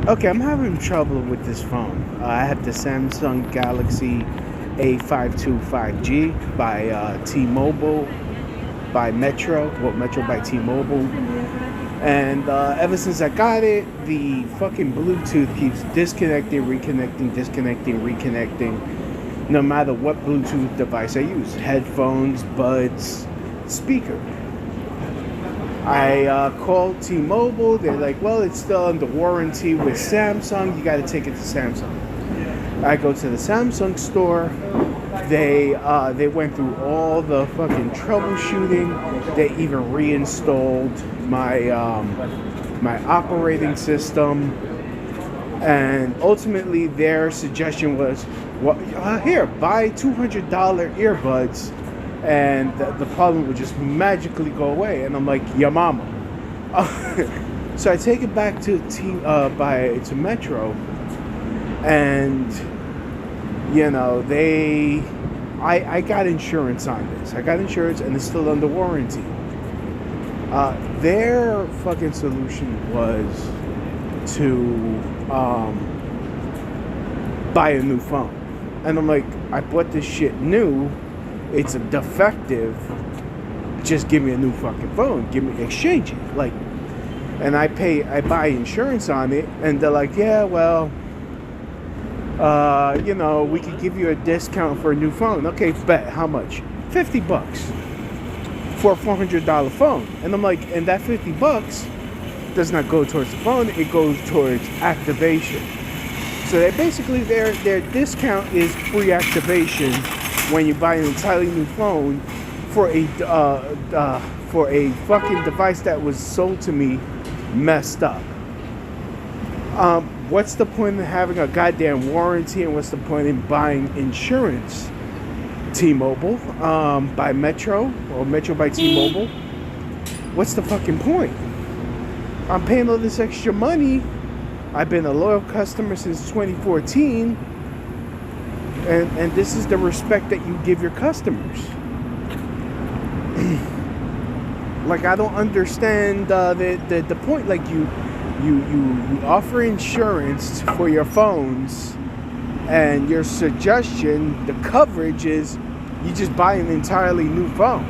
Okay, I'm having trouble with this phone. I have the Samsung Galaxy A525G by T-Mobile, by Metro. Well, Metro by T-Mobile. And ever since I got it, the fucking Bluetooth keeps disconnecting, reconnecting, disconnecting, reconnecting. No matter what Bluetooth device I use, headphones, buds, speaker. I called T-Mobile. They're like, well, it's still under warranty with Samsung. You got to take it to Samsung. I go to the Samsung store. They went through all the fucking troubleshooting. They even reinstalled my operating system. And ultimately, their suggestion was, well, here, buy $200 earbuds and the problem would just magically go away. And I'm like, ya mama. So I take it back to to Metro, and I got insurance on this. I got insurance, and it's still under warranty. Their fucking solution was to buy a new phone, and I'm like, I bought this shit new. It's a defective. Just give me a new fucking phone. Exchange it. Like, and I buy insurance on it, and they're like, yeah, well, we could give you a discount for a new phone. Okay, bet. How much? $50 for a $400 phone. And I'm like, and that $50 does not go towards the phone. It goes towards activation. So they basically their discount is free activation when you buy an entirely new phone for a fucking device that was sold to me messed up. What's the point in having a goddamn warranty, and what's the point in buying insurance? T-Mobile by Metro, or Metro by T-Mobile. What's the fucking point? I'm paying all this extra money. I've been a loyal customer since 2014. And this is the respect that you give your customers. Like, I don't understand the point. Like, you offer insurance for your phones, and your suggestion, the coverage is you just buy an entirely new phone.